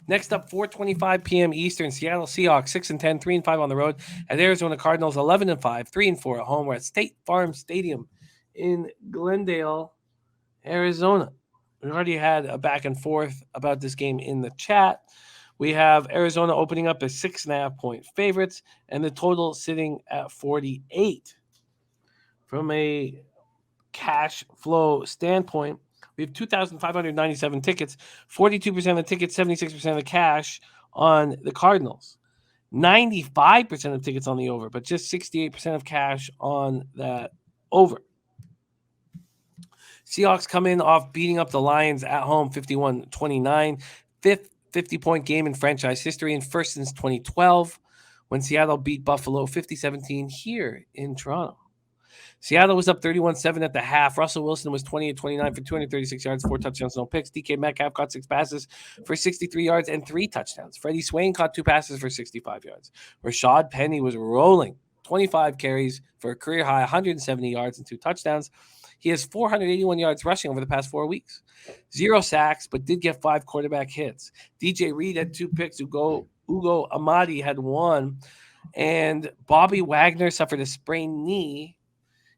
Next up, 4:25 p.m. Eastern, Seattle Seahawks 6-10, 3-5 on the road, at Arizona Cardinals 11-5, 3-4 at home. We're at State Farm Stadium in Glendale, Arizona. We already had a back and forth about this game in the chat. We have Arizona opening up as 6.5-point favorites, and the total sitting at 48. From a cash flow standpoint, we have 2,597 tickets, 42% of the tickets, 76% of the cash on the Cardinals. 95% of tickets on the over, but just 68% of cash on that over. Seahawks come in off beating up the Lions at home 51-29, fifth 50-point game in franchise history and first since 2012 when Seattle beat Buffalo 50-17 here in Toronto. Seattle was up 31-7 at the half. Russell Wilson was 28-29 for 236 yards, 4 touchdowns, no picks. DK Metcalf caught 6 passes for 63 yards and 3 touchdowns. Freddie Swain caught 2 passes for 65 yards. Rashad Penny was rolling, 25 carries for a career high 170 yards and 2 touchdowns. He has 481 yards rushing over the past 4 weeks. 0 sacks, but did get 5 quarterback hits. DJ Reed had 2 picks. Ugo Amadi had 1. And Bobby Wagner suffered a sprained knee.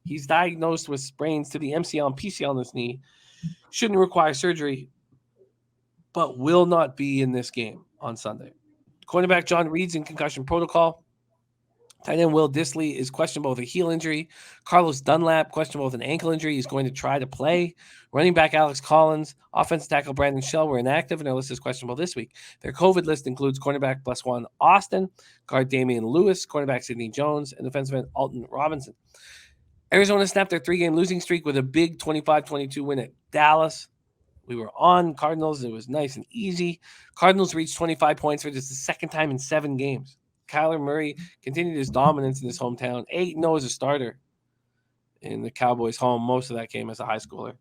He's diagnosed with sprains to the MCL and PCL in his knee. Shouldn't require surgery, but will not be in this game on Sunday. Cornerback John Reed's in concussion protocol. Tight end Will Dissly is questionable with a heel injury. Carlos Dunlap, questionable with an ankle injury. He's going to try to play. Running back Alex Collins, offensive tackle Brandon Shell were inactive, and their list is questionable this week. Their COVID list includes cornerback Bleswan Austin, guard Damian Lewis, cornerback Sidney Jones, and defensive end Alton Robinson. Arizona snapped their 3-game losing streak with a big 25-22 win at Dallas. We were on Cardinals. It was nice and easy. Cardinals reached 25 points for just the second time in 7 games. Kyler Murray continued his dominance in his hometown. 8-0 as a starter in the Cowboys' home, most of that game as a high schooler.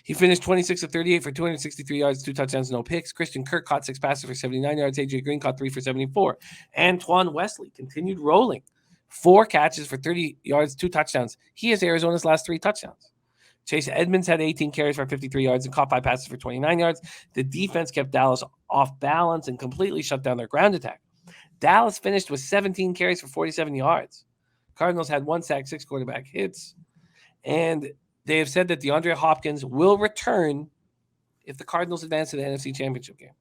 He finished 26 of 38 for 263 yards, 2 touchdowns, no picks. Christian Kirk caught 6 passes for 79 yards. A.J. Green caught 3 for 74. Antoine Wesley continued rolling. 4 catches for 30 yards, 2 touchdowns. He has Arizona's last 3 touchdowns. Chase Edmonds had 18 carries for 53 yards and caught 5 passes for 29 yards. The defense kept Dallas off balance and completely shut down their ground attack. Dallas finished with 17 carries for 47 yards. Cardinals had 1 sack, 6 quarterback hits. And they have said that DeAndre Hopkins will return if the Cardinals advance to the NFC Championship game.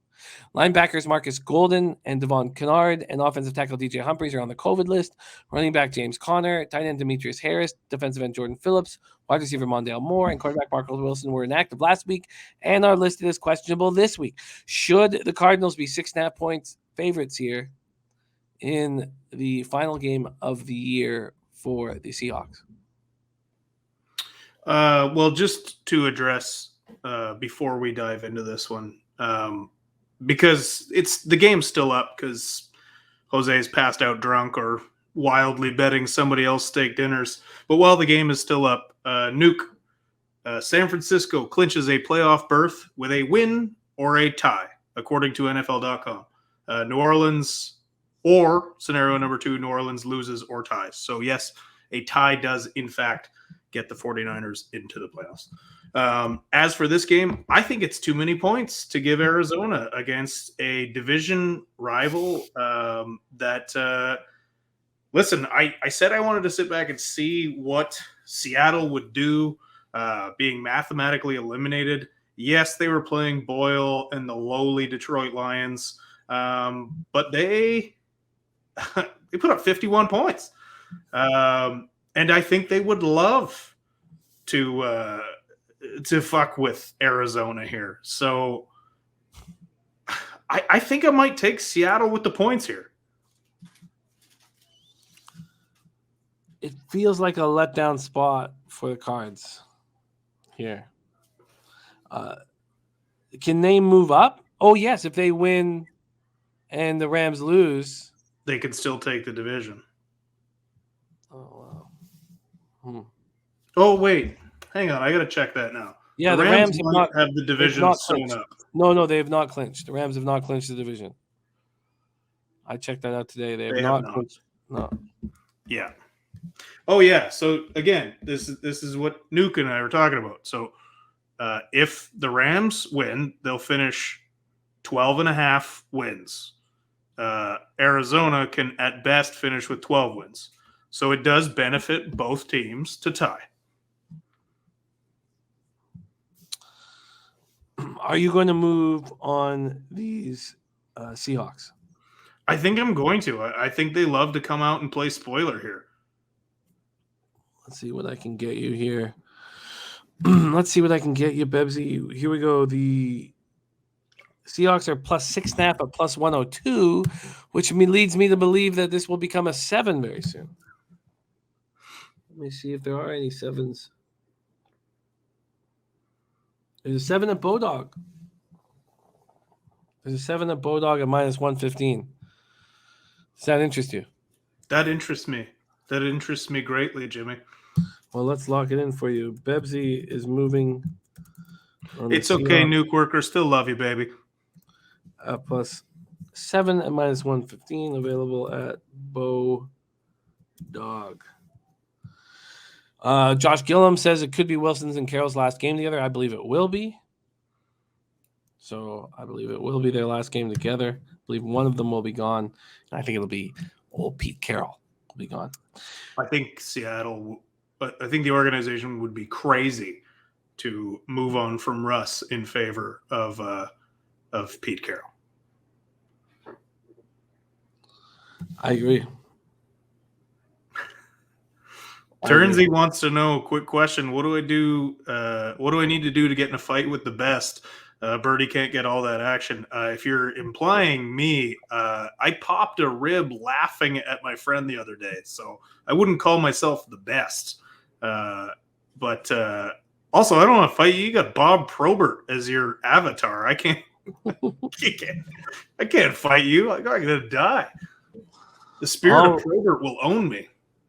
Linebackers Marcus Golden and Devon Kennard and offensive tackle DJ Humphries are on the COVID list. Running back James Conner, tight end Demetrius Harris, defensive end Jordan Phillips, wide receiver Mondale Moore, and quarterback Marco Wilson were inactive last week and are listed as questionable this week. Should the Cardinals be 6.5 points favorites here in the final game of the year for the Seahawks? Well, just to address before we dive into this one, because the game's still up because Jose's passed out drunk or wildly betting somebody else steak dinners. But while the game is still up, Nuke, San Francisco clinches a playoff berth with a win or a tie, according to NFL.com. New Orleans, or scenario number 2, New Orleans loses or ties. So yes, a tie does in fact get the 49ers into the playoffs. As for this game, I think it's too many points to give Arizona against a division rival listen, I said I wanted to sit back and see what Seattle would do being mathematically eliminated. Yes, they were playing Boyle and the lowly Detroit Lions, but they put up 51 points. And I think they would love to fuck with Arizona here. So I think I might take Seattle with the points here. It feels like a letdown spot for the Cards here. Can they move up? Oh, yes. If they win and the Rams lose, they can still take the division. Oh, wow. Oh, wait. Hang on. I got to check that now. Yeah, the Rams have the division sewn up. No, they have not clinched. The Rams have not clinched the division. I checked that out today. They have not clinched. No. Yeah. Oh, yeah. So, again, this is what Nuke and I were talking about. So, if the Rams win, they'll finish 12.5 wins. Arizona can at best finish with 12 wins. So it does benefit both teams to tie. Are you going to move on these Seahawks? I think I'm going to. I think they love to come out and play spoiler here. Let's see what I can get you here. Let's see what I can get you, Bebsie. Here we go. The Seahawks are plus 6.5 at plus 102, which leads me to believe that this will become a 7 very soon. Let me see if there are any 7s. There's a 7 at Bodog. There's a 7 at Bodog at minus 115. Does that interest you? That interests me. That interests me greatly, Jimmy. Well, let's lock it in for you. Bebsie is moving. It's okay, Nuke Worker. Still love you, baby. Plus 7 at minus 115 available at Bodog. Josh Gillum says it could be Wilson's and Carroll's last game together. I believe it will be. So I believe it will be their last game together. I believe one of them will be gone. And I think it'll be old Pete Carroll will be gone. I think Seattle, but I think the organization would be crazy to move on from Russ in favor of Pete Carroll. I agree. Turnsy wants to know, quick question. What do I do? What do I need to do to get in a fight with the best? Birdie can't get all that action. If you're implying me, I popped a rib laughing at my friend the other day, so I wouldn't call myself the best. But also, I don't want to fight you. You got Bob Probert as your avatar. I can't fight you. I'm gonna die. The spirit of Probert will own me.